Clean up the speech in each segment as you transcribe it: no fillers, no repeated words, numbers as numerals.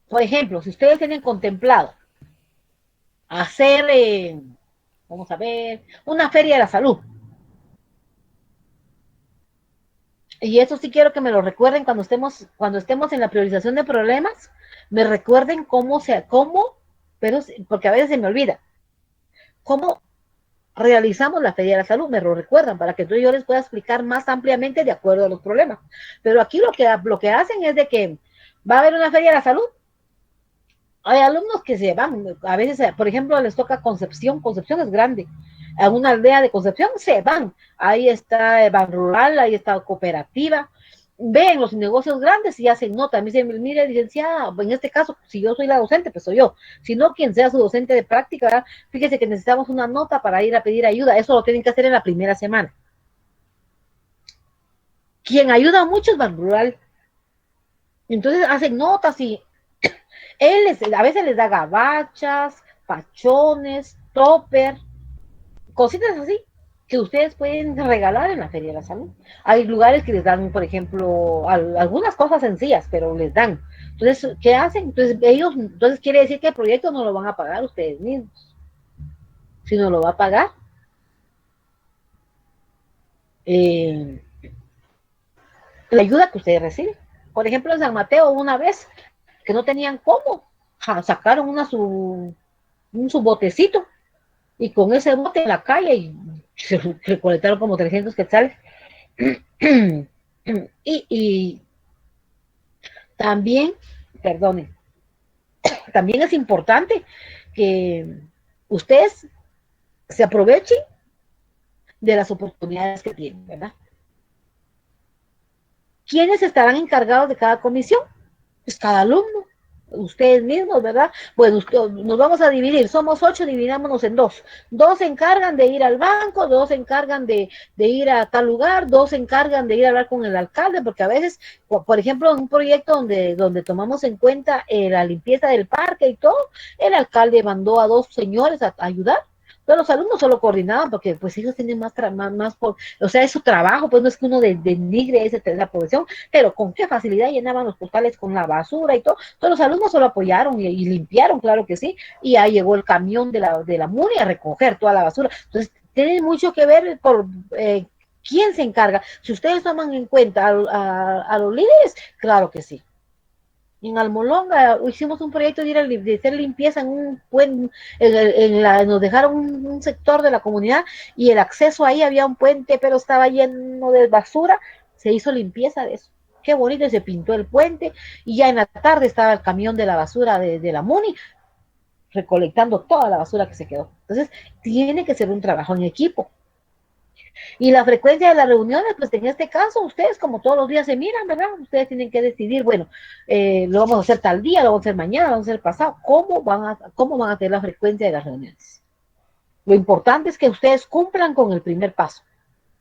Por ejemplo, si ustedes tienen contemplado hacer, vamos a ver, una feria de la salud, y eso sí quiero que me lo recuerden cuando estemos en la priorización de problemas, me recuerden pero porque a veces se me olvida, cómo realizamos la Feria de la Salud, me lo recuerdan para que tú y yo les pueda explicar más ampliamente de acuerdo a los problemas. Pero aquí lo que hacen es de que va a haber una Feria de la Salud, hay alumnos que se van, a veces, por ejemplo, les toca Concepción es grande, a una aldea de Concepción se van, ahí está Ban Rural, ahí está Cooperativa, ven los negocios grandes y hacen nota, me dicen, mire, licenciada, en este caso, si yo soy la docente, pues soy yo, si no, quien sea su docente de práctica, ¿verdad? Fíjese que necesitamos una nota para ir a pedir ayuda, eso lo tienen que hacer en la primera semana. Quien ayuda mucho es Ban Rural, entonces hacen notas y a veces les da gabachas, pachones, topper, cositas así que ustedes pueden regalar en la Feria de la Salud. Hay lugares que les dan, por ejemplo, algunas cosas sencillas, pero les dan. Entonces, ¿qué hacen? Entonces quiere decir que el proyecto no lo van a pagar ustedes mismos, sino lo va a pagar eh, la ayuda que ustedes reciben. Por ejemplo, en San Mateo, una vez que no tenían cómo, sacaron su botecito y con ese bote en la calle y se recolectaron como 300 quetzales. Y también, perdone, también es importante que ustedes se aprovechen de las oportunidades que tienen, ¿verdad? ¿Quiénes estarán encargados de cada comisión? Pues cada alumno, ustedes mismos, ¿verdad? Pues nos vamos a dividir, somos 8, dividámonos en dos. Dos se encargan de ir al banco, dos se encargan de ir a tal lugar, dos se encargan de ir a hablar con el alcalde, porque a veces, por ejemplo, en un proyecto donde tomamos en cuenta la limpieza del parque y todo, el alcalde mandó a dos señores a ayudar. Pero los alumnos solo coordinaban porque pues ellos tienen o sea, es su trabajo, pues no es que uno denigre esa profesión, pero con qué facilidad llenaban los postales con la basura y todo. Todos los alumnos solo apoyaron y limpiaron, claro que sí, y ahí llegó el camión de la MUNI a recoger toda la basura. Entonces, tiene mucho que ver por quién se encarga. Si ustedes toman en cuenta a los líderes, claro que sí. En Almolonga hicimos un proyecto de hacer limpieza en un puente, nos dejaron un sector de la comunidad y el acceso ahí había un puente, pero estaba lleno de basura, se hizo limpieza de eso. Qué bonito, y se pintó el puente y ya en la tarde estaba el camión de la basura de la MUNI recolectando toda la basura que se quedó. Entonces, tiene que ser un trabajo en equipo. Y la frecuencia de las reuniones, pues en este caso, ustedes como todos los días se miran, ¿verdad? Ustedes tienen que decidir, bueno, lo vamos a hacer tal día, lo vamos a hacer mañana, lo vamos a hacer pasado. ¿Cómo van a tener la frecuencia de las reuniones? Lo importante es que ustedes cumplan con el primer paso,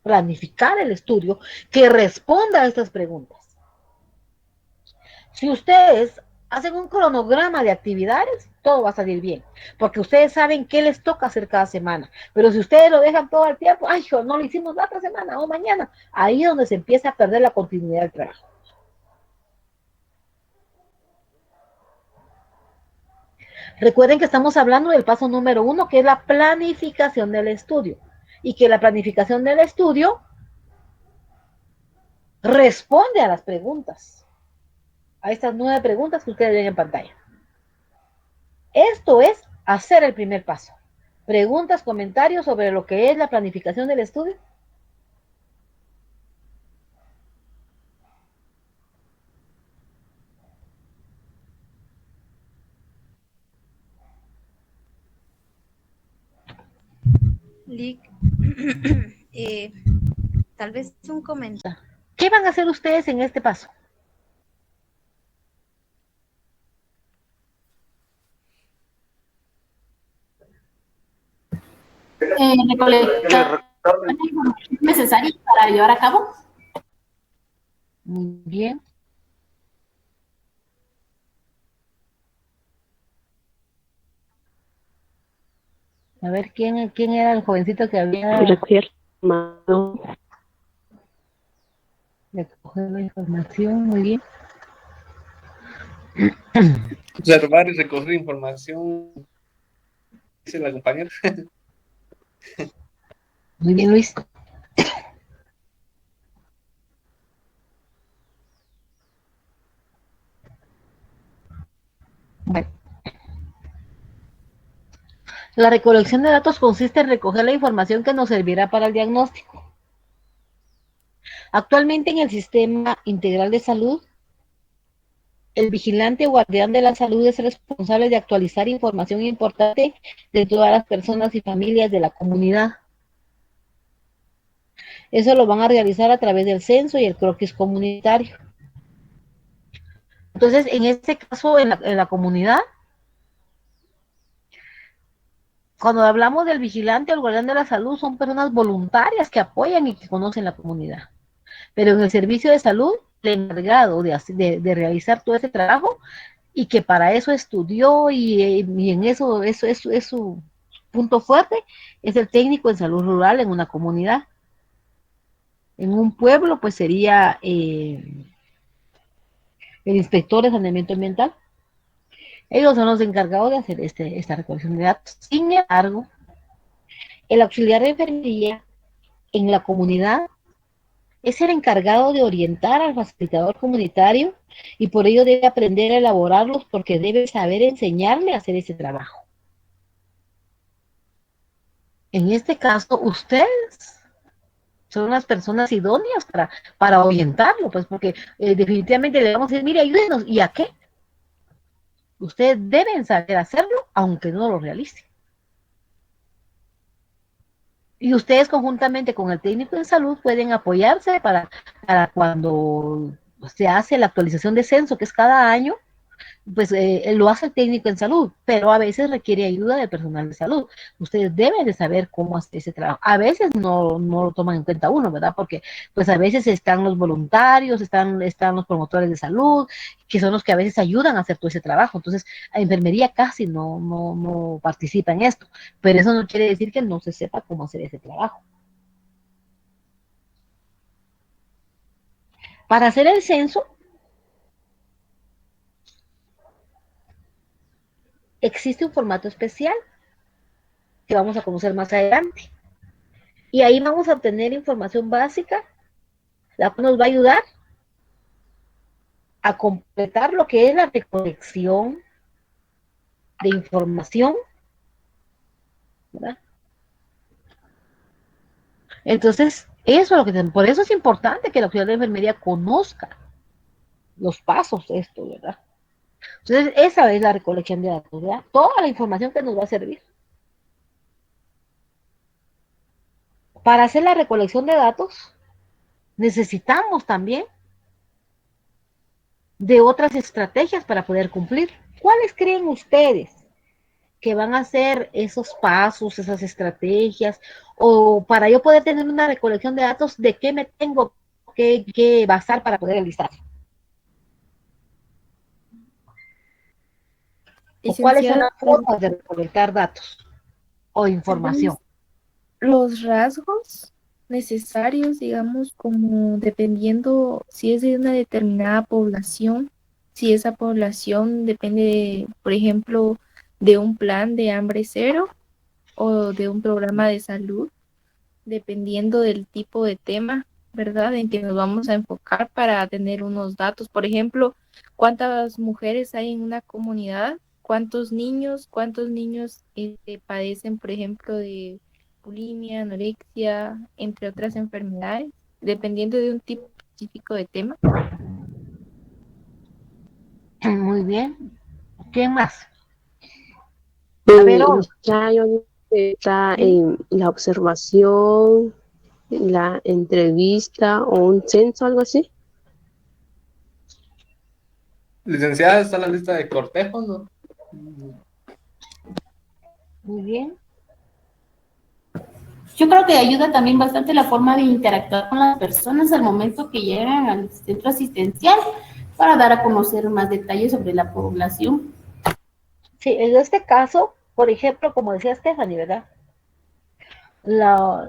planificar el estudio que responda a estas preguntas. Si ustedes hacen un cronograma de actividades, todo va a salir bien, porque ustedes saben qué les toca hacer cada semana. Pero si ustedes lo dejan todo el tiempo, ay, no lo hicimos la otra semana o mañana, ahí es donde se empieza a perder la continuidad del trabajo. Recuerden que estamos hablando del paso número 1, que es la planificación del estudio, y que la planificación del estudio responde a las preguntas, a estas 9 preguntas que ustedes ven en pantalla. Esto es hacer el primer paso. ¿Preguntas, comentarios sobre lo que es la planificación del estudio? Lick, eh, tal vez un comentario. ¿Qué van a hacer ustedes en este paso? Recolectar la información necesaria para llevar a cabo. Muy bien. A ver, ¿quién era el jovencito que había recogido la información? Muy bien. Observar y recoger información, dice la compañera. Muy bien, Luis. Bueno, la recolección de datos consiste en recoger la información que nos servirá para el diagnóstico. Actualmente en el Sistema Integral de Salud, el vigilante o guardián de la salud es responsable de actualizar información importante de todas las personas y familias de la comunidad. Eso lo van a realizar a través del censo y el croquis comunitario. Entonces, en este caso, en la comunidad, cuando hablamos del vigilante o el guardián de la salud, son personas voluntarias que apoyan y que conocen la comunidad. Pero en el servicio de salud, el encargado de realizar todo ese trabajo y que para eso estudió y en eso es su punto fuerte, es el técnico en salud rural en una comunidad. En un pueblo, pues sería el inspector de saneamiento ambiental. Ellos son los encargados de hacer esta recolección de datos. Sin embargo, el auxiliar de enfermería en la comunidad es el encargado de orientar al facilitador comunitario y por ello debe aprender a elaborarlos porque debe saber enseñarle a hacer ese trabajo. En este caso, ustedes son las personas idóneas para orientarlo, pues porque definitivamente le vamos a decir, mire, ayúdenos, ¿y a qué? Ustedes deben saber hacerlo, aunque no lo realicen. Y ustedes conjuntamente con el técnico en salud pueden apoyarse para cuando se hace la actualización de censo, que es cada año, pues lo hace el técnico en salud, pero a veces requiere ayuda del personal de salud. Ustedes deben de saber cómo hacer ese trabajo. A veces no lo toman en cuenta uno, ¿verdad? Porque pues a veces están los voluntarios, están los promotores de salud, que son los que a veces ayudan a hacer todo ese trabajo. Entonces, la enfermería casi no participa en esto, pero eso no quiere decir que no se sepa cómo hacer ese trabajo. Para hacer el censo, existe un formato especial que vamos a conocer más adelante. Y ahí vamos a obtener información básica, la que nos va a ayudar a completar lo que es la recolección de información, ¿verdad? Entonces, eso es lo que por eso es importante que la auxiliar de enfermería conozca los pasos de esto, ¿verdad? Entonces, esa es la recolección de datos, ¿verdad? Toda la información que nos va a servir. Para hacer la recolección de datos, necesitamos también de otras estrategias para poder cumplir. ¿Cuáles creen ustedes que van a ser esos pasos, esas estrategias, o para yo poder tener una recolección de datos, de qué me tengo que basar para poder realizar? ¿O cuáles son Licenciada, las formas de recolectar datos o información? los rasgos necesarios, digamos, como dependiendo si es de una determinada población, si esa población depende, por ejemplo, de un plan de hambre cero o de un programa de salud, dependiendo del tipo de tema, ¿verdad? En que nos vamos a enfocar para tener unos datos. Por ejemplo, ¿cuántas mujeres hay en una comunidad? Cuántos niños padecen, por ejemplo, de bulimia, anorexia, entre otras enfermedades, dependiendo de un tipo específico de tema? Muy bien. ¿Quién más? A ver, Ya yo está ¿sí? en la observación, la entrevista o un censo, algo así. Licenciada, está la lista de cortejos, ¿no? Muy bien. Yo creo que ayuda también bastante la forma de interactuar con las personas al momento que llegan al centro asistencial para dar a conocer más detalles sobre la población. Sí, en este caso, por ejemplo, como decía Stephanie, ¿verdad?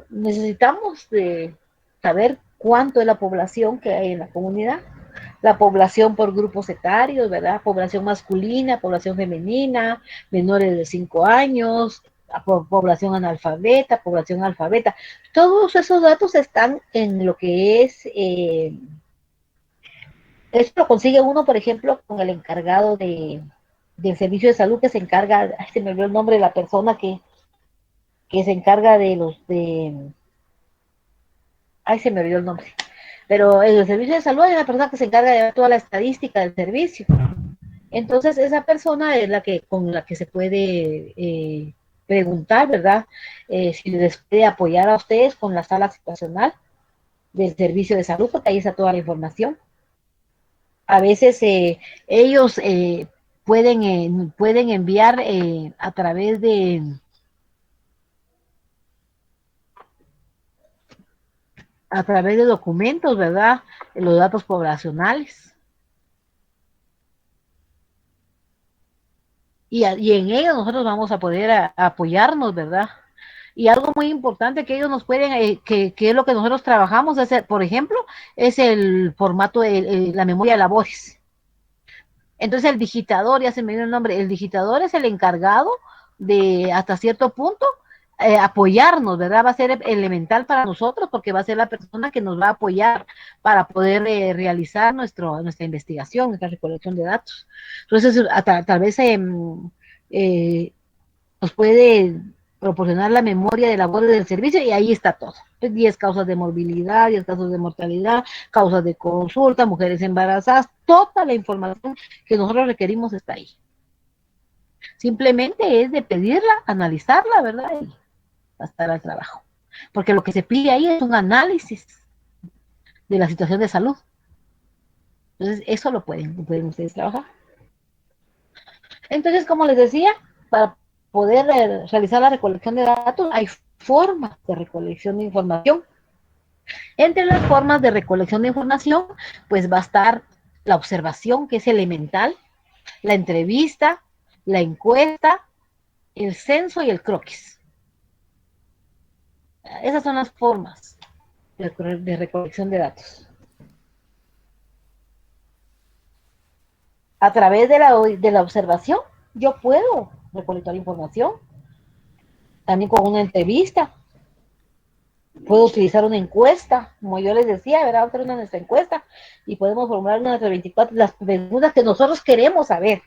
Necesitamos de saber cuánto es la población que hay en la comunidad la población por grupos etarios, ¿verdad? Población masculina, población femenina, menores de 5 años, población analfabeta, población alfabeta. Todos esos datos están en lo que es, esto lo consigue uno, por ejemplo, con el encargado del servicio de salud que se encarga, ay, se me olvidó el nombre de la persona que se encarga ay, se me olvidó el nombre. Pero en el servicio de salud hay una persona que se encarga de ver toda la estadística del servicio. Entonces, esa persona es la que con la que se puede preguntar, ¿verdad? Si les puede apoyar a ustedes con la sala situacional del servicio de salud, porque ahí está toda la información. A veces ellos pueden enviar a través de documentos, ¿verdad? Los datos poblacionales. Y en ellos nosotros vamos a poder apoyarnos, ¿verdad? Y algo muy importante que ellos nos pueden, que es lo que nosotros trabajamos, por ejemplo, es el formato de la memoria de labores. Entonces el digitador, ya se me dio el nombre, el digitador es el encargado de, hasta cierto punto, apoyarnos, ¿verdad? Va a ser elemental para nosotros porque va a ser la persona que nos va a apoyar para poder realizar nuestra investigación, nuestra recolección de datos. Entonces, tal vez eh, nos puede proporcionar la memoria de labores del servicio y ahí está todo. 10 causas de morbilidad, 10 casos de mortalidad, causas de consulta, mujeres embarazadas, toda la información que nosotros requerimos está ahí. Simplemente es de pedirla, analizarla, ¿verdad? Y estar al trabajo. Porque lo que se pide ahí es un análisis de la situación de salud. Entonces, eso lo pueden ustedes trabajar. Entonces, como les decía, para poder realizar la recolección de datos, hay formas de recolección de información. Entre las formas de recolección de información, pues va a estar la observación, que es elemental, la entrevista, la encuesta, el censo y el croquis. Esas son las formas de recolección de datos. A través de la observación, yo puedo recolectar información. También con una entrevista. Puedo utilizar una encuesta, como yo les decía, ¿verdad? Vamos a hacer nuestra encuesta y podemos formular una de 24, las preguntas que nosotros queremos saber.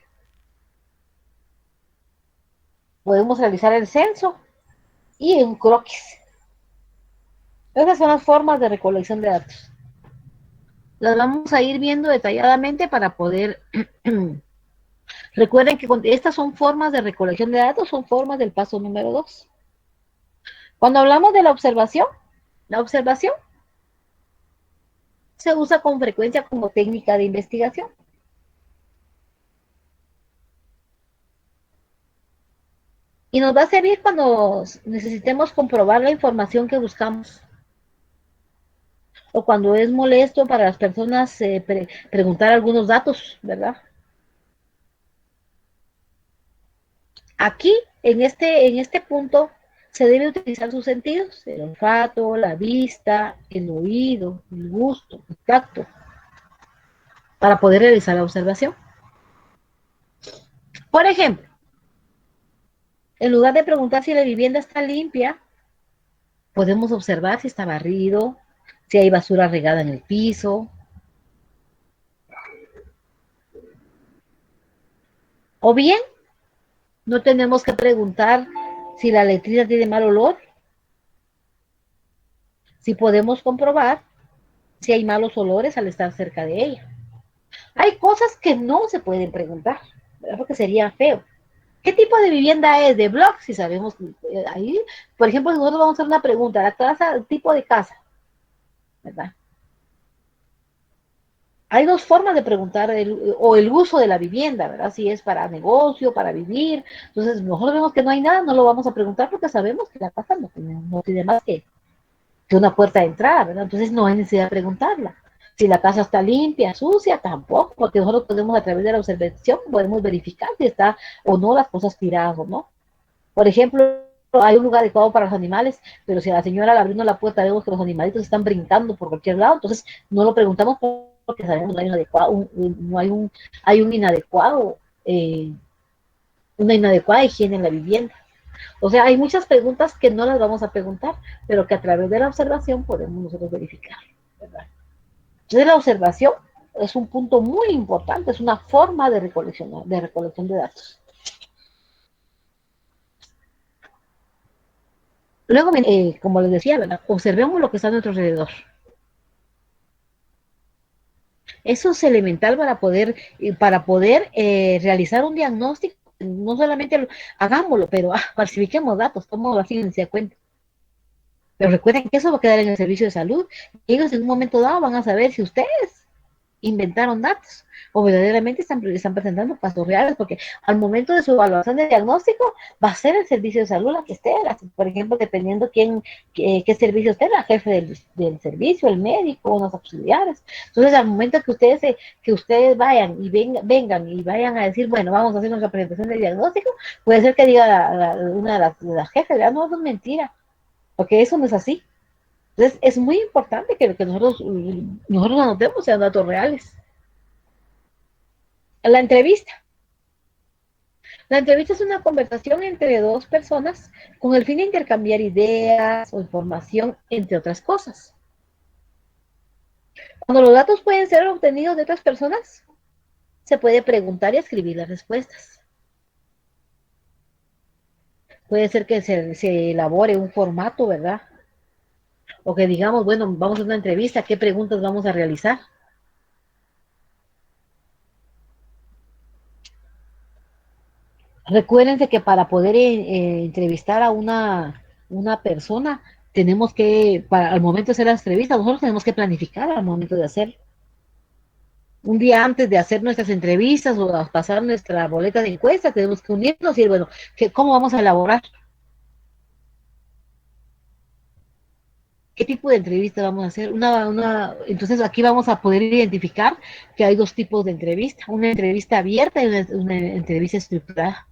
Podemos realizar el censo y un croquis. Esas son las formas de recolección de datos. Las vamos a ir viendo detalladamente para poder... Recuerden que estas son formas de recolección de datos, son formas del paso número 2. Cuando hablamos de la observación se usa con frecuencia como técnica de investigación. Y nos va a servir cuando necesitemos comprobar la información que buscamos. O cuando es molesto para las personas preguntar algunos datos, ¿verdad? Aquí, en este punto, se debe utilizar sus sentidos, el olfato, la vista, el oído, el gusto, el tacto, para poder realizar la observación. Por ejemplo, en lugar de preguntar si la vivienda está limpia, podemos observar si está barrido, si hay basura regada en el piso. O bien, no tenemos que preguntar si la letrina tiene mal olor. Si podemos comprobar si hay malos olores al estar cerca de ella. Hay cosas que no se pueden preguntar, ¿verdad? Porque sería feo. ¿Qué tipo de vivienda es? ¿De block? Si sabemos, ahí, por ejemplo, nosotros vamos a hacer una pregunta, la casa, el tipo de casa, ¿verdad? Hay dos formas de preguntar o el uso de la vivienda, ¿verdad? Si es para negocio, para vivir. Entonces, nosotros vemos que no hay nada, no lo vamos a preguntar porque sabemos que la casa no tiene más que una puerta de entrada, ¿verdad? Entonces no hay necesidad de preguntarla. Si la casa está limpia, sucia, tampoco, porque nosotros podemos a través de la observación, podemos verificar si está o no las cosas tiradas o no. Por ejemplo, hay un lugar adecuado para los animales, pero si a la señora le abriendo la puerta vemos que los animalitos están brincando por cualquier lado, entonces no lo preguntamos porque sabemos no hay un adecuado, no hay hay un inadecuado, una inadecuada higiene en la vivienda. O sea, hay muchas preguntas que no las vamos a preguntar, pero que a través de la observación podemos nosotros verificar, ¿verdad? Entonces la observación es un punto muy importante, es una forma de recolección de datos. Luego, como les decía, ¿verdad? Observemos lo que está a nuestro alrededor. Eso es elemental para poder realizar un diagnóstico. No solamente hagámoslo, pero falsifiquemos datos, tomémoslo así en cuenta. Pero recuerden que eso va a quedar en el servicio de salud. Ellos en un momento dado van a saber si ustedes inventaron datos o verdaderamente están presentando casos reales, porque al momento de su evaluación de diagnóstico va a ser el servicio de salud la que esté, por ejemplo, dependiendo qué servicio esté, la jefe del servicio, el médico o los auxiliares. Entonces, al momento que ustedes vayan y vengan y vayan a decir, bueno, vamos a hacer nuestra presentación de diagnóstico, puede ser que diga una de las jefes, ya no, es mentira, porque eso no es así. Entonces, es muy importante que nosotros anotemos sean datos reales. La entrevista. La entrevista es una conversación entre dos personas con el fin de intercambiar ideas o información, entre otras cosas. Cuando los datos pueden ser obtenidos de otras personas, se puede preguntar y escribir las respuestas. Puede ser que se elabore un formato, ¿verdad? O que digamos, bueno, vamos a una entrevista, ¿qué preguntas vamos a realizar? Recuérdense que para poder entrevistar a una persona, tenemos que, al momento de hacer la entrevista, nosotros tenemos que planificar al momento de hacer. Un día antes de hacer nuestras entrevistas o a pasar nuestra boleta de encuesta, tenemos que unirnos y decir, bueno, ¿cómo vamos a elaborar? ¿Qué tipo de entrevista vamos a hacer? Entonces aquí vamos a poder identificar que hay dos tipos de entrevista, una entrevista abierta y una entrevista estructurada.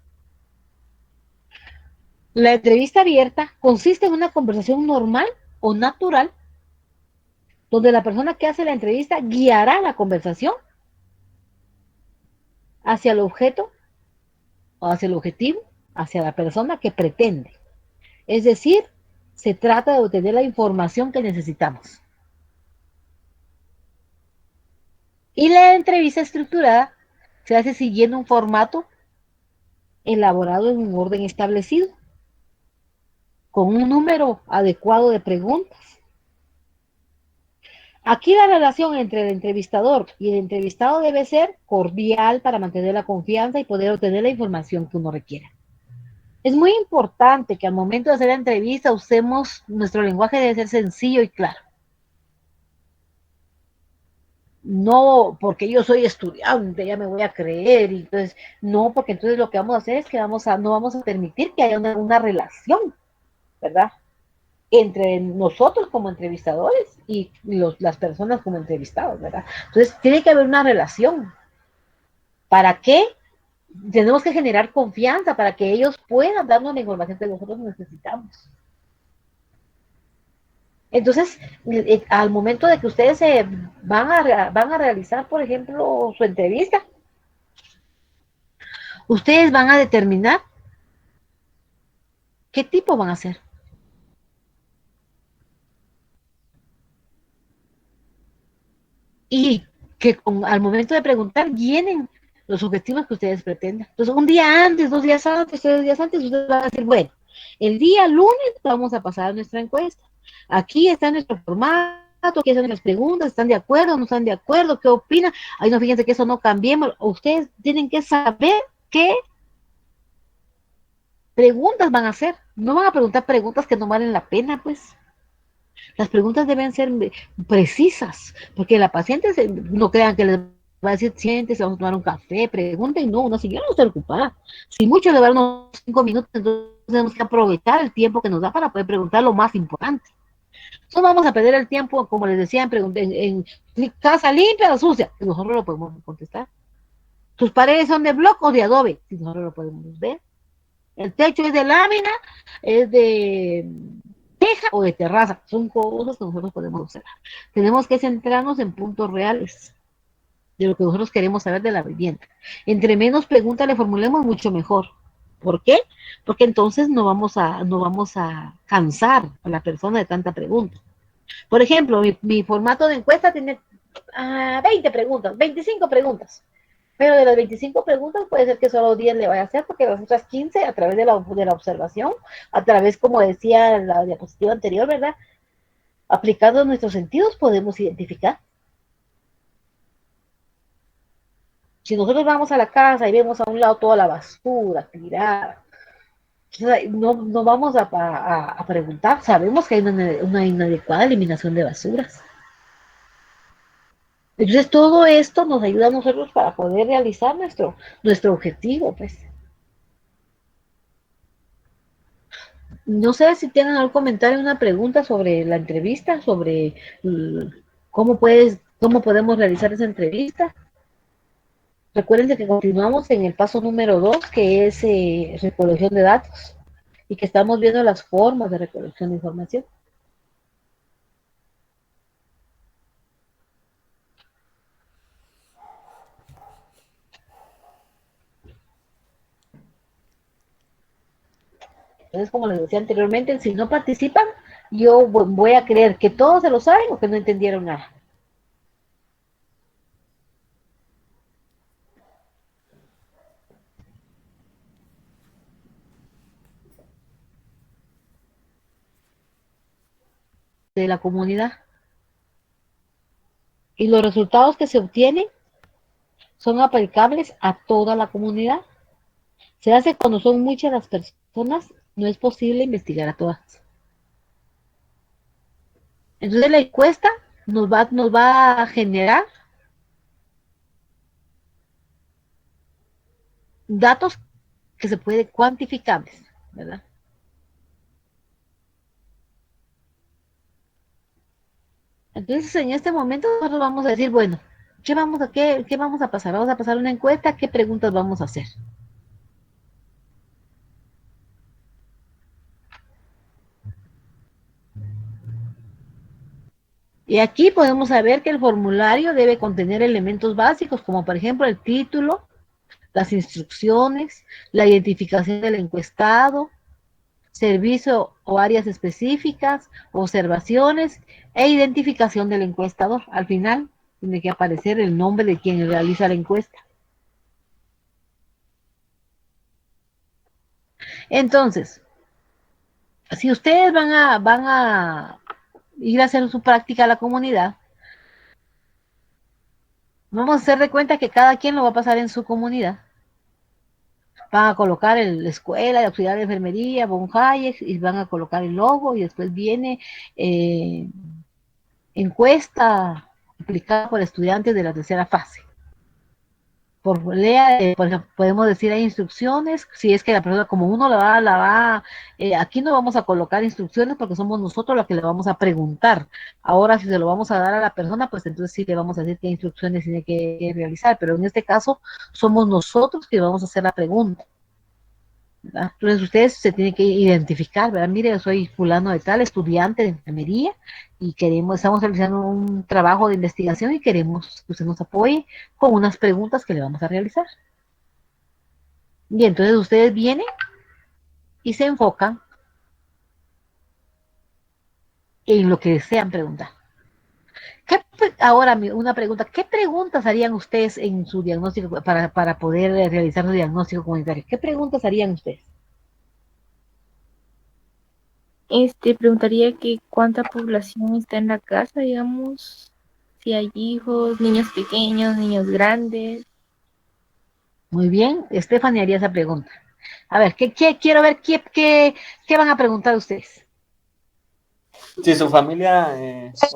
La entrevista abierta consiste en una conversación normal o natural, donde la persona que hace la entrevista guiará la conversación hacia el objeto o hacia el objetivo, hacia la persona que pretende. Es decir, se trata de obtener la información que necesitamos. Y la entrevista estructurada se hace siguiendo un formato elaborado en un orden establecido, con un número adecuado de preguntas. Aquí la relación entre el entrevistador y el entrevistado debe ser cordial para mantener la confianza y poder obtener la información que uno requiera. Es muy importante que al momento de hacer la entrevista usemos, nuestro lenguaje debe ser sencillo y claro. No porque yo soy estudiante, ya me voy a creer, y entonces, no, porque entonces lo que vamos a hacer es que no vamos a permitir que haya una relación, ¿verdad? Entre nosotros como entrevistadores y las personas como entrevistados, ¿verdad? Entonces, tiene que haber una relación. ¿Para qué? Tenemos que generar confianza para que ellos puedan darnos la información que nosotros necesitamos. Entonces, al momento de que ustedes van a realizar, por ejemplo, su entrevista, ustedes van a determinar qué tipo van a hacer. Y que al momento de preguntar llenen los objetivos que ustedes pretendan. Entonces, un día antes, 2 días antes, 3 días antes, ustedes van a decir, bueno, el día lunes vamos a pasar nuestra encuesta. Aquí está nuestro formato, aquí están las preguntas, ¿están de acuerdo, no están de acuerdo? ¿Qué opinan? Ahí no, fíjense que eso no cambiemos. Ustedes tienen que saber qué preguntas van a hacer. No van a preguntar preguntas que no valen la pena, pues. Las preguntas deben ser precisas, porque la paciente no crean que les va a decir, siéntese, vamos a tomar un café, pregunten, no, si yo no estoy ocupada. Si mucho le va a dar unos 5 minutos, entonces tenemos que aprovechar el tiempo que nos da para poder preguntar lo más importante. No vamos a perder el tiempo, como les decía, en casa limpia o sucia, que nosotros lo podemos contestar. ¿Tus paredes son de bloque o de adobe? Si nosotros lo podemos ver. El techo es de lámina, es de teja o de terraza. Son cosas que nosotros podemos observar. Tenemos que centrarnos en puntos reales. de lo que nosotros queremos saber de la vivienda. Entre menos preguntas le formulemos, mucho mejor. ¿Por qué? Porque entonces no vamos a cansar a la persona de tanta pregunta. Por ejemplo, mi formato de encuesta tiene 20 preguntas, 25 preguntas. Pero de las 25 preguntas puede ser que solo 10 le vaya a hacer, porque las otras 15 a través de la observación, a través, como decía la diapositiva anterior, ¿verdad? Aplicando nuestros sentidos podemos identificar. Si nosotros vamos a la casa y vemos a un lado toda la basura tirada, no vamos a preguntar, sabemos que hay una inadecuada eliminación de basuras. Entonces todo esto nos ayuda a nosotros para poder realizar nuestro objetivo, pues. No sé si tienen algún comentario, una pregunta sobre la entrevista, sobre cómo podemos realizar esa entrevista. Recuerden que continuamos en el paso número 2, que es recolección de datos, y que estamos viendo las formas de recolección de información. Entonces, como les decía anteriormente, si no participan, yo voy a creer que todos se lo saben o que no entendieron nada. De la comunidad. Y los resultados que se obtienen son aplicables a toda la comunidad. Se hace cuando son muchas las personas, no es posible investigar a todas. Entonces la encuesta nos va a generar datos que se pueden cuantificables, ¿verdad? Entonces en este momento nosotros vamos a decir, bueno, ¿qué vamos a pasar? Vamos a pasar una encuesta, ¿qué preguntas vamos a hacer? Y aquí podemos saber que el formulario debe contener elementos básicos, como por ejemplo el título, las instrucciones, la identificación del encuestado, servicio o áreas específicas, observaciones e identificación del encuestador. Al final tiene que aparecer el nombre de quien realiza la encuesta. Entonces, si ustedes van a ir a hacer su práctica a la comunidad, vamos a hacer de cuenta que cada quien lo va a pasar en su comunidad. Van a colocar la escuela de auxiliar de enfermería, Von Hayek, y van a colocar el logo, y después viene encuesta aplicada por estudiantes de la tercera fase. Por ejemplo, podemos decir hay instrucciones, si es que la persona, como uno aquí no vamos a colocar instrucciones porque somos nosotros los que le vamos a preguntar. Ahora, si se lo vamos a dar a la persona, pues entonces sí le vamos a decir qué instrucciones tiene que realizar, pero en este caso somos nosotros que vamos a hacer la pregunta, ¿verdad? Entonces ustedes se tienen que identificar, ¿verdad? Mire, yo soy fulano de tal, estudiante de enfermería, y estamos realizando un trabajo de investigación y queremos que usted nos apoye con unas preguntas que le vamos a realizar. Y entonces ustedes vienen y se enfocan en lo que desean preguntar. Ahora, una pregunta, ¿qué preguntas harían ustedes en su diagnóstico para poder realizar su diagnóstico comunitario? ¿Qué preguntas harían ustedes? Preguntaría que cuánta población está en la casa, digamos, si hay hijos, niños pequeños, niños grandes. Muy bien, Stephanie haría esa pregunta. A ver, quiero ver qué van a preguntar ustedes. Si su familia, si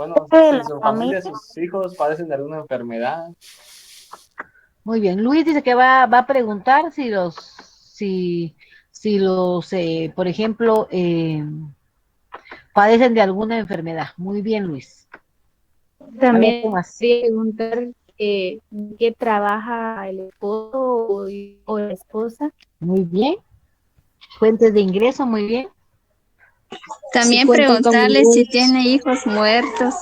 su familia, sus hijos padecen de alguna enfermedad. Muy bien, Luis dice que va a preguntar por ejemplo, padecen de alguna enfermedad. Muy bien, Luis. También ¿qué más? preguntar qué trabaja el esposo o la esposa. Muy bien. Fuentes de ingreso, muy bien. También Si cuentan con preguntarle si ingresos. tiene hijos muertos.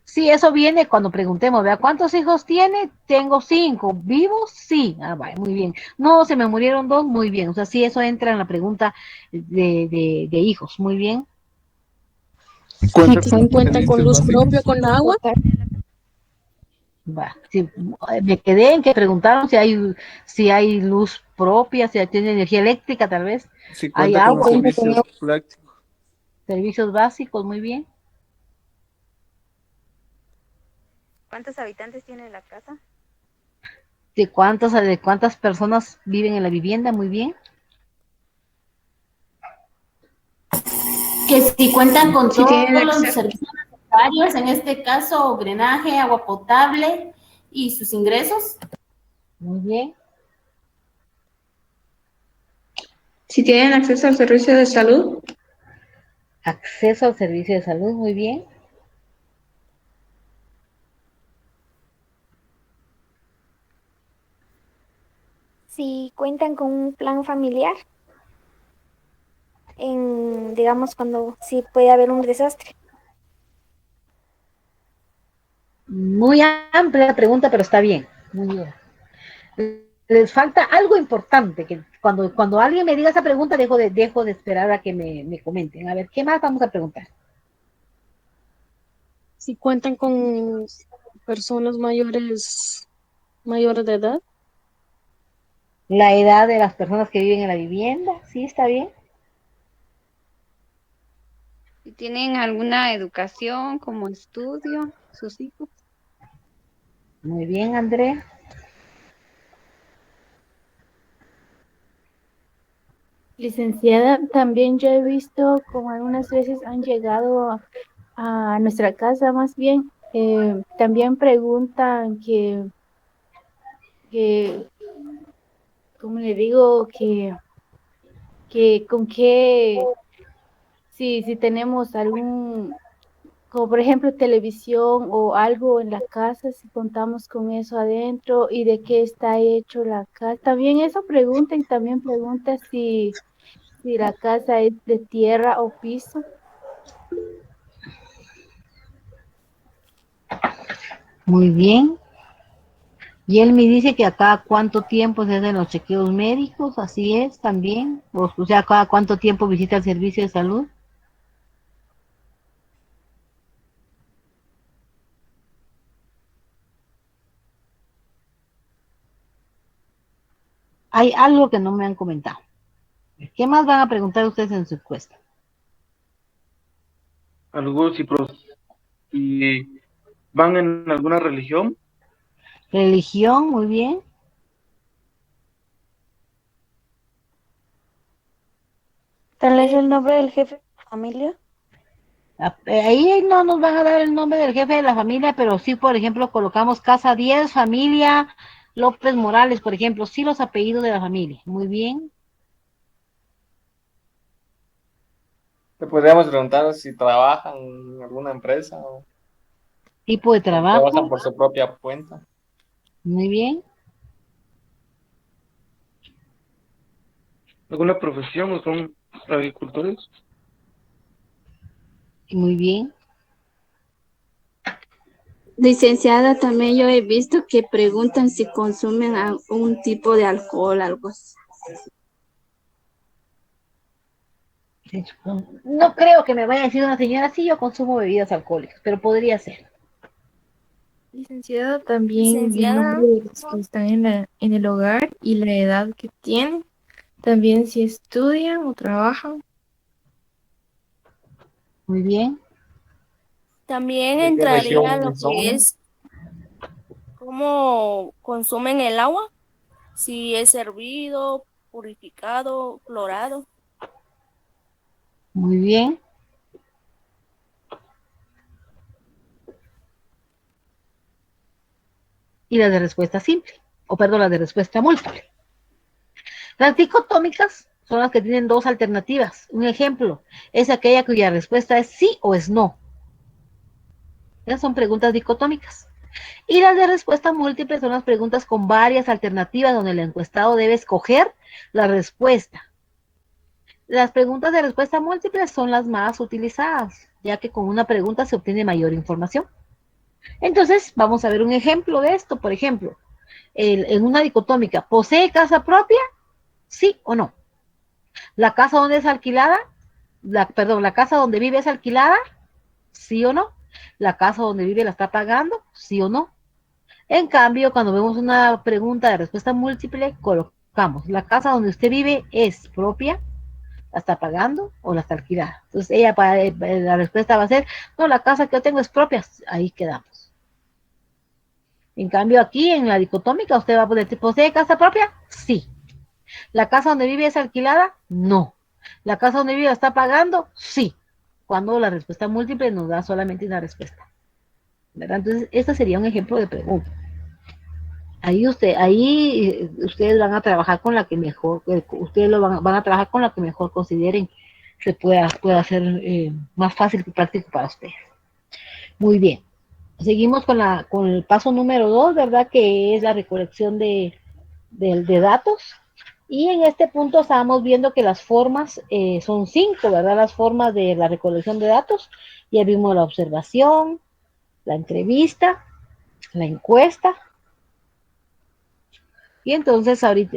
Sí, eso viene cuando preguntemos, vea, ¿cuántos hijos tiene? Tengo 5. ¿Vivos? Sí. Ah, vaya, muy bien. No, se me murieron 2, muy bien. O sea, sí, eso entra en la pregunta de hijos, muy bien. Si ¿Cuenta con cuenta con servicios luz propia, básicos? con agua. Va. Sí, me quedé en que preguntaron si hay luz propia, si tiene energía eléctrica, tal vez. Si Hay cuenta con agua, Cuenta con servicios agua. prácticos. servicios básicos, muy bien. ¿Cuántos habitantes tiene la casa? ¿De cuántas personas viven en la vivienda? Muy bien. Que si cuentan con Si todos tienen los acceso. servicios necesarios, en este caso, drenaje, agua potable y sus ingresos. Muy bien. Si tienen acceso al servicio de salud. Acceso al servicio de salud, muy bien. Si cuentan con un plan familiar, digamos, cuando sí puede haber un desastre. Muy amplia la pregunta, pero está bien. Muy bien. Les falta algo importante, que cuando alguien me diga esa pregunta, dejo de esperar a que me comenten. A ver, ¿qué más vamos a preguntar? Si cuentan con personas mayores de edad. La edad de las personas que viven en la vivienda, ¿sí está bien? Si tienen alguna educación como estudio, sus hijos. Muy bien, Andrea. Licenciada, también yo he visto como algunas veces han llegado a nuestra casa más bien, también preguntan que, ¿cómo le digo? Que con qué, si tenemos algún, como por ejemplo televisión o algo en la casa, si contamos con eso adentro y de qué está hecho la casa. También eso pregunta y también pregunta si la casa es de tierra o piso. Muy bien. Y él me dice que a cada cuánto tiempo se hacen los chequeos médicos, así es también. O sea, cada cuánto tiempo visita el servicio de salud. Hay algo que no me han comentado. ¿Qué más van a preguntar ustedes en su encuesta? Algo si van en alguna religión. Religión, muy bien. Tal vez el nombre del jefe de familia. Ahí no nos van a dar el nombre del jefe de la familia, pero sí, por ejemplo, colocamos casa 10, familia López Morales, por ejemplo, sí los apellidos de la familia. Muy bien. Te podríamos preguntar si trabajan en alguna empresa Tipo de o trabajan trabajo. por su propia cuenta. Muy bien. ¿Alguna profesión o son agricultores? Muy bien. Licenciada, también yo he visto que preguntan si consumen algún tipo de alcohol, algo así. No creo que me vaya a decir una señora, sí, yo consumo bebidas alcohólicas, pero podría ser. Licenciada, también el nombre Licenciada, de los que están en el hogar y la edad que tienen. También si estudian o trabajan. Muy bien. también ¿De qué entraría lo región que son? es cómo consumen el agua, si es hervido, purificado, clorado. Muy bien. Y las de respuesta simple, o perdón, las de respuesta múltiple. Las dicotómicas son las que tienen dos alternativas. Un ejemplo es aquella cuya respuesta es sí o es no. Esas son preguntas dicotómicas. Y las de respuesta múltiple son las preguntas con varias alternativas donde el encuestado debe escoger la respuesta. Las preguntas de respuesta múltiple son las más utilizadas, ya que con una pregunta se obtiene mayor información. Entonces, vamos a ver un ejemplo de esto. Por ejemplo, en una dicotómica, ¿posee casa propia? ¿Sí o no? ¿La casa donde es alquilada? Perdón, ¿la casa donde vive es alquilada? ¿Sí o no? ¿La casa donde vive la está pagando? ¿Sí o no? En cambio, cuando vemos una pregunta de respuesta múltiple, colocamos, ¿la casa donde usted vive es propia? ¿La está pagando o la está alquilada? Entonces, la respuesta va a ser, no, la casa que yo tengo es propia. Ahí quedamos. En cambio, aquí en la dicotómica, usted va a poner, ¿posee casa propia? Sí. ¿La casa donde vive es alquilada? No. ¿La casa donde vive la está pagando? Sí. Cuando la respuesta múltiple nos da solamente una respuesta, ¿verdad? Entonces, este sería un ejemplo de pregunta. Ahí ustedes van a trabajar con la que mejor, ustedes van a trabajar con la que mejor consideren que pueda ser más fácil y práctico para ustedes. Muy bien. Seguimos con el paso número 2, ¿verdad? Que es la recolección de datos. Y en este punto estábamos viendo que las formas son 5, ¿verdad? Las formas de la recolección de datos. Ya vimos la observación, la entrevista, la encuesta. Y entonces ahorita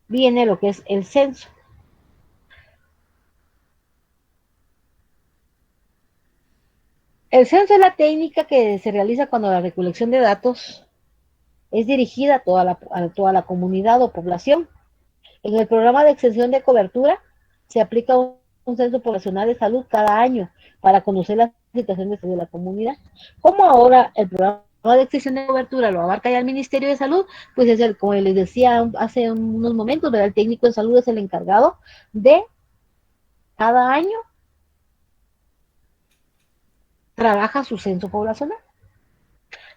viene lo que es el censo. El censo es la técnica que se realiza cuando la recolección de datos es dirigida a toda la comunidad o población. En el programa de extensión de cobertura se aplica un censo poblacional de salud cada año para conocer la situación de salud de la comunidad. Como ahora el programa de extensión de cobertura lo abarca ya el Ministerio de Salud, pues es como les decía hace unos momentos, ¿verdad? El técnico de salud es el encargado de cada año trabaja su censo poblacional.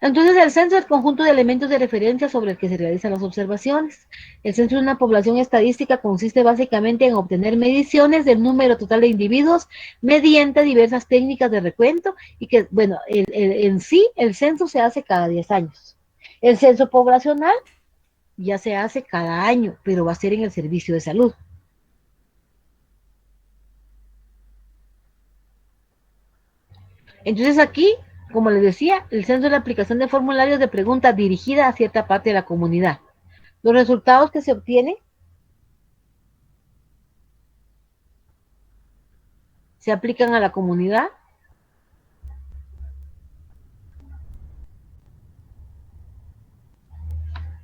Entonces, el censo es el conjunto de elementos de referencia sobre el que se realizan las observaciones. El censo de una población estadística consiste básicamente en obtener mediciones del número total de individuos mediante diversas técnicas de recuento y que, bueno, en sí, el censo se hace cada 10 años. El censo poblacional ya se hace cada año, pero va a ser en el servicio de salud. Entonces aquí, como les decía, el censo es la aplicación de formularios de preguntas dirigida a cierta parte de la comunidad. Los resultados que se obtienen se aplican a la comunidad.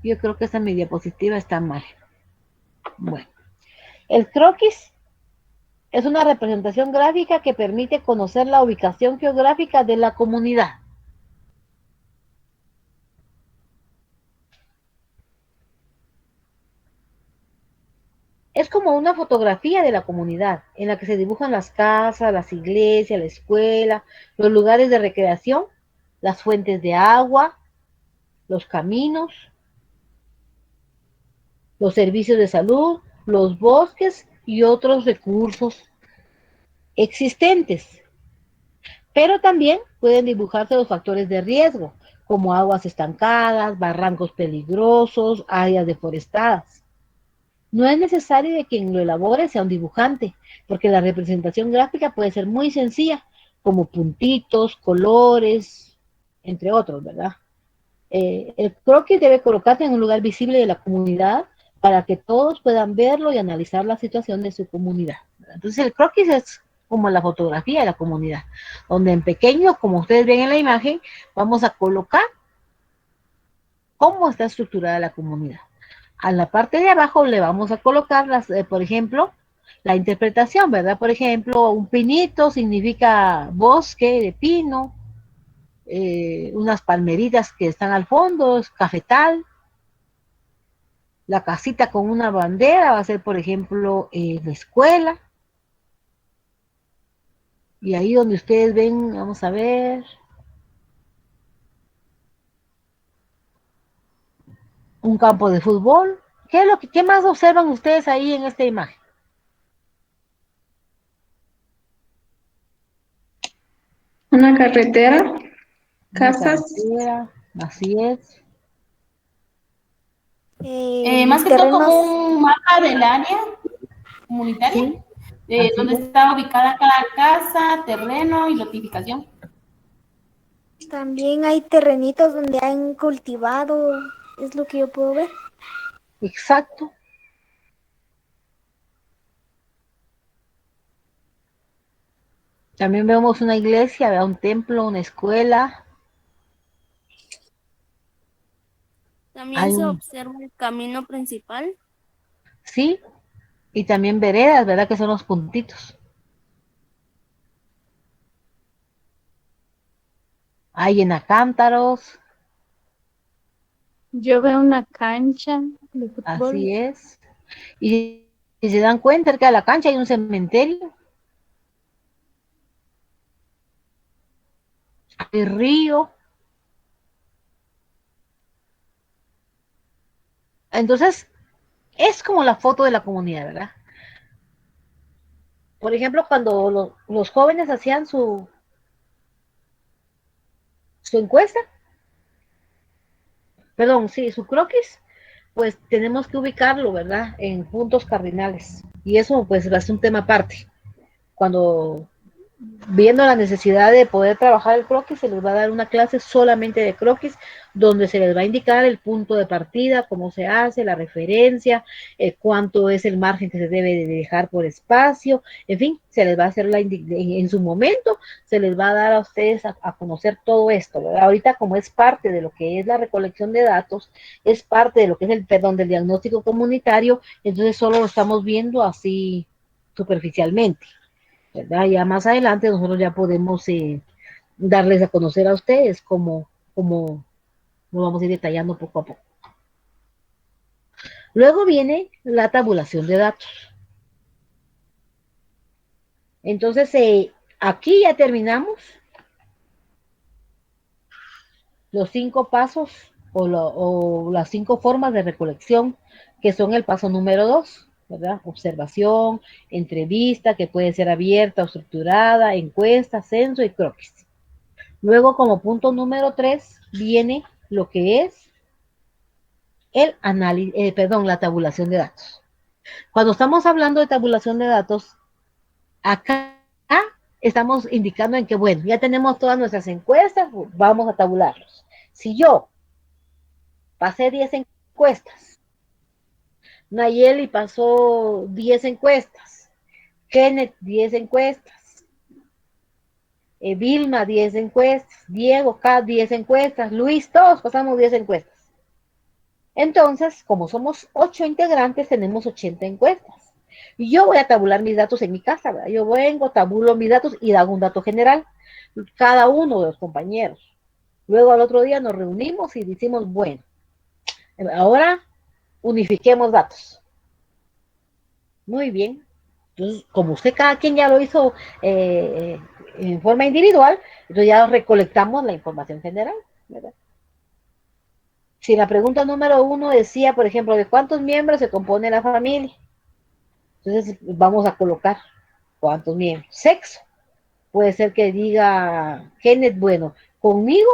Yo creo que esta mi diapositiva está mal. Bueno, el croquis es una representación gráfica que permite conocer la ubicación geográfica de la comunidad. Es como una fotografía de la comunidad, en la que se dibujan las casas, las iglesias, la escuela, los lugares de recreación, las fuentes de agua, los caminos, los servicios de salud, los bosques y otros recursos existentes. Pero también pueden dibujarse los factores de riesgo, como aguas estancadas, barrancos peligrosos, áreas deforestadas. No es necesario que quien lo elabore sea un dibujante, porque la representación gráfica puede ser muy sencilla, como puntitos, colores, entre otros, ¿verdad? El croquis debe colocarse en un lugar visible de la comunidad para que todos puedan verlo y analizar la situación de su comunidad, ¿verdad? Entonces el croquis es como la fotografía de la comunidad, donde en pequeño, como ustedes ven en la imagen, vamos a colocar cómo está estructurada la comunidad. A la parte de abajo le vamos a colocar, por ejemplo, la interpretación, ¿verdad? Por ejemplo, un pinito significa bosque de pino, unas palmeritas que están al fondo, es cafetal. La casita con una bandera va a ser, por ejemplo, la escuela. Y ahí donde ustedes ven, vamos a ver, un campo de fútbol. ¿Qué más observan ustedes ahí en esta imagen? Una carretera, casas. Carretera, así es. Más que todo terrenos, como un mapa del área comunitaria, Sí. ¿Dónde está ubicada cada casa, terreno y notificación? También hay terrenitos donde han cultivado, es lo que yo puedo ver. Exacto. También vemos una iglesia, un templo, una escuela. También se observa el camino principal. Sí, y también veredas, ¿verdad? Que son los puntitos. Hay en acántaros. Yo veo una cancha de fútbol. Así es. Y si se dan cuenta, cerca de la cancha hay un cementerio. Hay río. Entonces, es como la foto de la comunidad, ¿verdad? Por ejemplo, cuando los jóvenes hacían su encuesta, perdón, sí, su croquis, pues tenemos que ubicarlo, ¿verdad? En puntos cardinales. Y eso, pues, va a ser un tema aparte. Cuando viendo la necesidad de poder trabajar el croquis, se les va a dar una clase solamente de croquis, donde se les va a indicar el punto de partida, cómo se hace, la referencia, cuánto es el margen que se debe de dejar por espacio, en fin, se les va a hacer en su momento, se les va a dar a ustedes a conocer todo esto, ¿verdad? Ahorita como es parte de lo que es la recolección de datos, es parte de lo que es del diagnóstico comunitario, entonces solo lo estamos viendo así superficialmente, ¿verdad? Ya más adelante nosotros ya podemos darles a conocer a ustedes cómo lo vamos a ir detallando poco a poco. Luego viene la tabulación de datos. Entonces, aquí ya terminamos los 5 pasos o las 5 formas de recolección, que son el paso número 2, ¿verdad? Observación, entrevista, que puede ser abierta o estructurada, encuesta, censo y croquis. Luego, como punto número 3, viene lo que es el análisis, la tabulación de datos. Cuando estamos hablando de tabulación de datos, acá estamos indicando en que, bueno, ya tenemos todas nuestras encuestas, vamos a tabularlos. Si yo pasé 10 encuestas, Nayeli pasó 10 encuestas, Kenneth 10 encuestas, Vilma 10 encuestas, Diego K 10 encuestas, Luis, todos pasamos 10 encuestas. Entonces, como somos 8 integrantes, tenemos 80 encuestas. Y yo voy a tabular mis datos en mi casa, ¿verdad? Yo vengo, tabulo mis datos y hago un dato general, cada uno de los compañeros. Luego al otro día nos reunimos y decimos, bueno, ahora unifiquemos datos. Muy bien. Entonces, como usted cada quien ya lo hizo en forma individual, entonces ya recolectamos la información general, ¿verdad? Si la pregunta número 1 decía, por ejemplo, ¿de cuántos miembros se compone la familia? Entonces vamos a colocar cuántos miembros. Sexo. Puede ser que diga Kenneth, bueno, conmigo,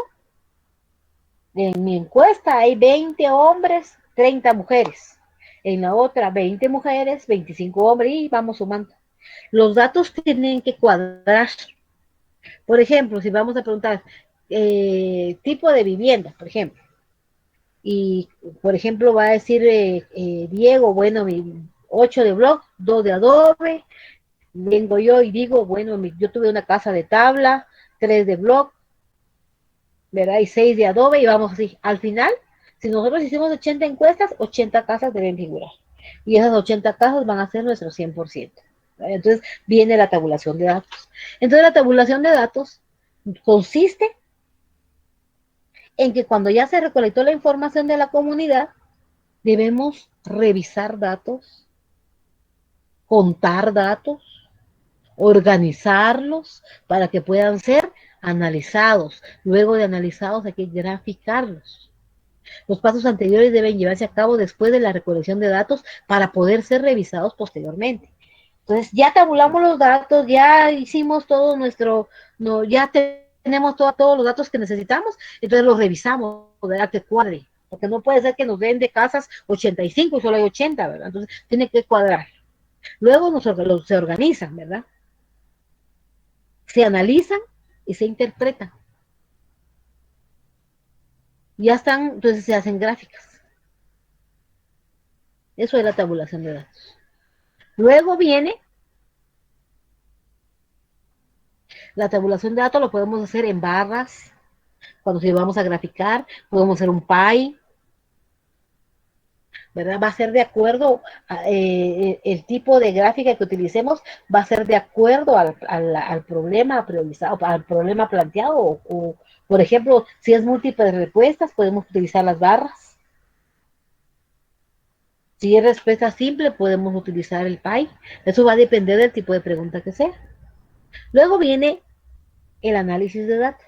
en mi encuesta hay 20 hombres, 30 mujeres. En la otra, 20 mujeres, 25 hombres, y vamos sumando. Los datos tienen que cuadrar. Por ejemplo, si vamos a preguntar tipo de vivienda, por ejemplo, y por ejemplo va a decir Diego, bueno, 8 de block, 2 de adobe, vengo yo y digo, bueno, yo tuve una casa de tabla, 3 de block, ¿verdad? Y 6 de adobe, y vamos así. Al final, si nosotros hicimos 80 encuestas, 80 casas deben figurar. Y esas 80 casas van a ser nuestro 100%. ¿Verdad? Entonces, viene la tabulación de datos. Entonces, la tabulación de datos consiste en que cuando ya se recolectó la información de la comunidad, debemos revisar datos, contar datos, organizarlos para que puedan ser analizados. Luego de analizados hay que graficarlos. Los pasos anteriores deben llevarse a cabo después de la recolección de datos para poder ser revisados posteriormente. Entonces ya tabulamos los datos, ya hicimos todo ya tenemos todos los datos que necesitamos, entonces los revisamos, ¿verdad? Que cuadre, porque no puede ser que nos den de casas 85 y solo hay 80, ¿verdad? Entonces tiene que cuadrar. Luego se organizan, ¿verdad? Se analizan y se interpretan. Ya están, entonces se hacen gráficas. Eso es la tabulación de datos. Luego viene la tabulación de datos, lo podemos hacer en barras, cuando si vamos a graficar, podemos hacer un pie, ¿verdad? Va a ser de acuerdo, el tipo de gráfica que utilicemos va a ser de acuerdo al problema priorizado, al problema planteado, por ejemplo, si es múltiples respuestas, podemos utilizar las barras. Si es respuesta simple, podemos utilizar el pie. Eso va a depender del tipo de pregunta que sea. Luego viene el análisis de datos.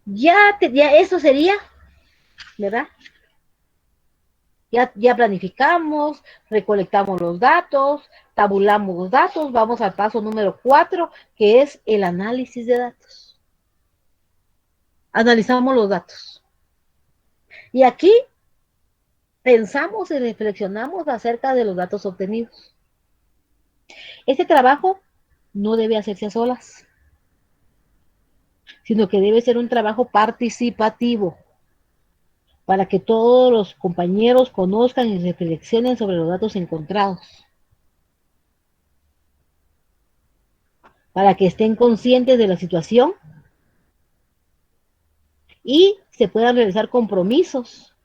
Ya eso sería, ¿verdad? Ya planificamos, recolectamos los datos, tabulamos los datos, vamos al paso número 4, que es el análisis de datos. Analizamos los datos. Y aquí pensamos y reflexionamos acerca de los datos obtenidos. Este trabajo no debe hacerse a solas, sino que debe ser un trabajo participativo para que todos los compañeros conozcan y reflexionen sobre los datos encontrados, para que estén conscientes de la situación y se puedan realizar compromisos.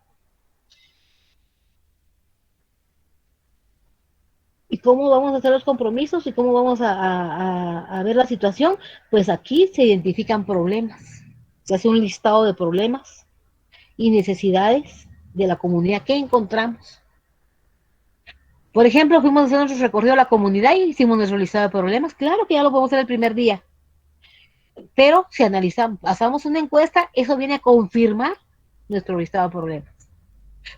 ¿Y cómo vamos a hacer los compromisos y cómo vamos a ver la situación? Pues aquí se identifican problemas, se hace un listado de problemas y necesidades de la comunidad que encontramos. Por ejemplo, fuimos a hacer nuestro recorrido a la comunidad y hicimos nuestro listado de problemas. Claro que ya lo podemos hacer el primer día, pero si analizamos, hacemos una encuesta, eso viene a confirmar nuestro listado de problemas.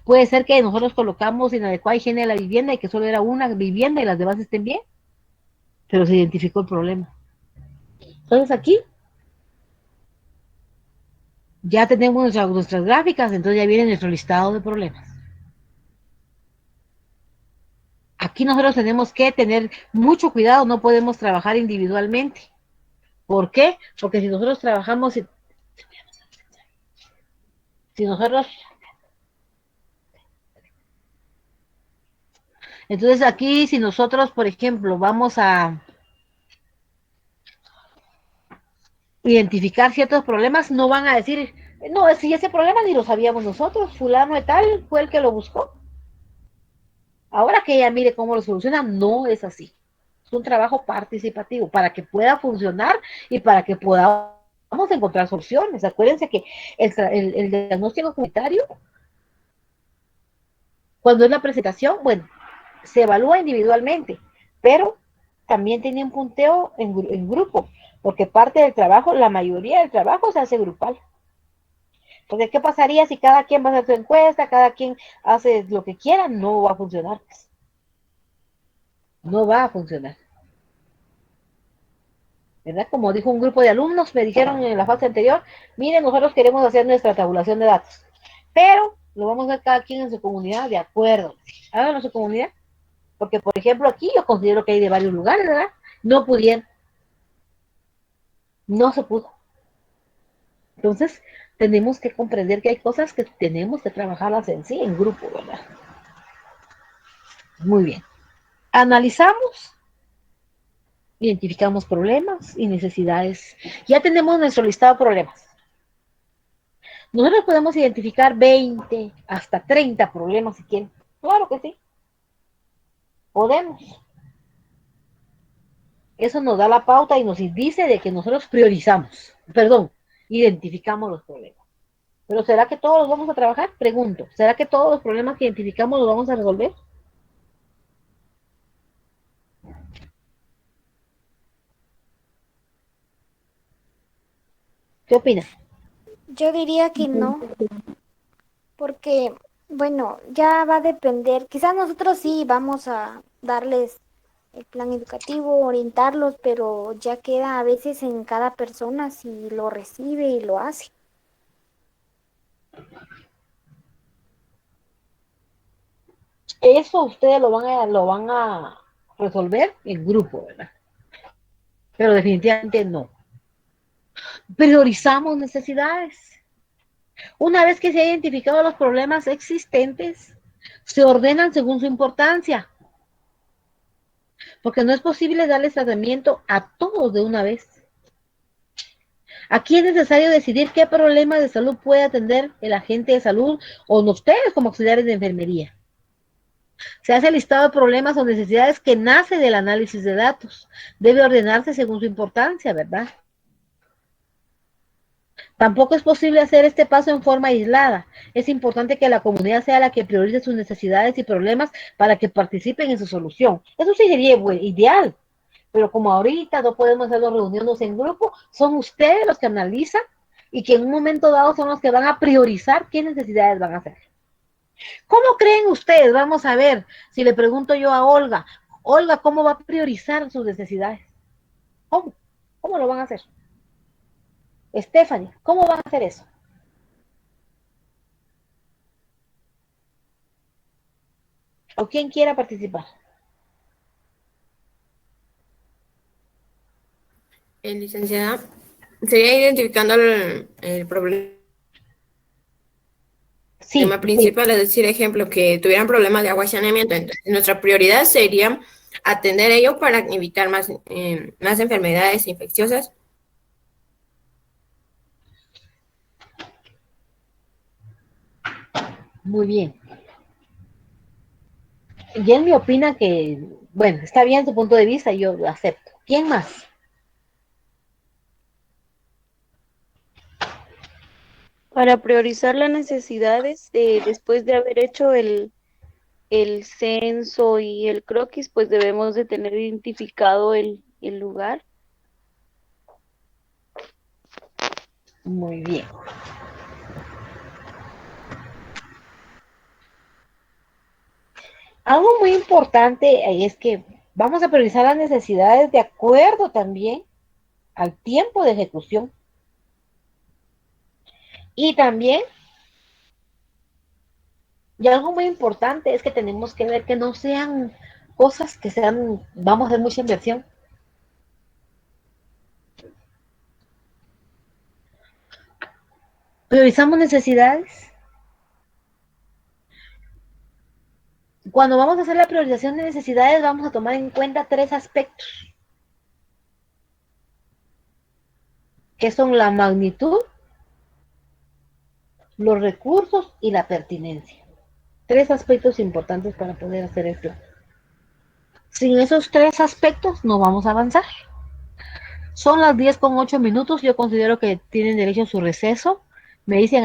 Puede ser que nosotros colocamos inadecuada higiene de la vivienda y que solo era una vivienda y las demás estén bien, pero se identificó el problema. Entonces aquí ya tenemos nuestras gráficas, entonces ya viene nuestro listado de problemas. Aquí nosotros tenemos que tener mucho cuidado, no podemos trabajar individualmente. ¿Por qué? Porque si nosotros trabajamos, si nosotros, entonces aquí si nosotros, por ejemplo, vamos a identificar ciertos problemas, no van a decir, no, si ese problema ni lo sabíamos nosotros, fulano de tal fue el que lo buscó. Ahora que ella mire cómo lo soluciona, no es así. Es un trabajo participativo para que pueda funcionar y para que podamos encontrar soluciones. Acuérdense que el diagnóstico comunitario, cuando es la presentación, bueno, se evalúa individualmente, pero también tiene un punteo en grupo, porque parte del trabajo, la mayoría del trabajo se hace grupal. Porque ¿qué pasaría si cada quien va a hacer su encuesta, cada quien hace lo que quiera? No va a funcionar. No va a funcionar. ¿Verdad? Como dijo un grupo de alumnos, me dijeron en la fase anterior, miren, nosotros queremos hacer nuestra tabulación de datos, pero lo vamos a hacer cada quien en su comunidad, de acuerdo. Háganlo en su comunidad, porque por ejemplo aquí yo considero que hay de varios lugares, ¿verdad? No pudieron, no se pudo. Entonces, tenemos que comprender que hay cosas que tenemos que trabajarlas en sí, en grupo, ¿verdad? Muy bien. Analizamos, identificamos problemas y necesidades. Ya tenemos nuestro listado de problemas. Nosotros podemos identificar 20 hasta 30 problemas si quieren. Claro que sí. Podemos. Eso nos da la pauta y nos dice de que nosotros identificamos los problemas. Pero ¿será que todos los vamos a trabajar? Pregunto. ¿Será que todos los problemas que identificamos los vamos a resolver? ¿Qué opina? Yo diría que no, porque, bueno, ya va a depender. Quizás nosotros sí vamos a darles el plan educativo, orientarlos, pero ya queda a veces en cada persona si lo recibe y lo hace. Eso ustedes lo van a resolver en grupo, ¿verdad? Pero definitivamente no. Priorizamos necesidades. Una vez que se han identificado los problemas existentes, se ordenan según su importancia, porque no es posible darles tratamiento a todos de una vez. Aquí es necesario decidir qué problema de salud puede atender el agente de salud o ustedes como auxiliares de enfermería. Se hace el listado de problemas o necesidades que nace del análisis de datos. Debe ordenarse según su importancia, ¿verdad? Tampoco es posible hacer este paso en forma aislada. Es importante que la comunidad sea la que priorice sus necesidades y problemas para que participen en su solución. Eso sí sería ideal. Pero como ahorita no podemos hacer las reuniones en grupo, son ustedes los que analizan y que en un momento dado son los que van a priorizar qué necesidades van a hacer. ¿Cómo creen ustedes? Vamos a ver, si le pregunto yo a Olga, Olga, ¿cómo va a priorizar sus necesidades? ¿Cómo? ¿Cómo lo van a hacer? Stephanie, ¿cómo van a hacer eso? ¿O quién quiera participar? Licenciada, sería identificando el problema principal, es decir, ejemplo, que tuvieran problemas de agua y saneamiento. Entonces, nuestra prioridad sería atender ello para evitar más enfermedades infecciosas. Muy bien. Jen me opina que, bueno, está bien su punto de vista, yo lo acepto. ¿Quién más? Para priorizar las necesidades, después de haber hecho el censo y el croquis, pues debemos de tener identificado el lugar. Muy bien. Algo muy importante es que vamos a priorizar las necesidades de acuerdo también al tiempo de ejecución. Y también, y algo muy importante es que tenemos que ver que no sean cosas que sean, vamos a hacer mucha inversión. Priorizamos necesidades. Cuando vamos a hacer la priorización de necesidades, vamos a tomar en cuenta 3 aspectos, que son la magnitud, los recursos y la pertinencia. 3 aspectos importantes para poder hacer el plan. Sin esos 3 aspectos no vamos a avanzar. Son las 10:08. Yo considero que tienen derecho a su receso. Me dicen aquí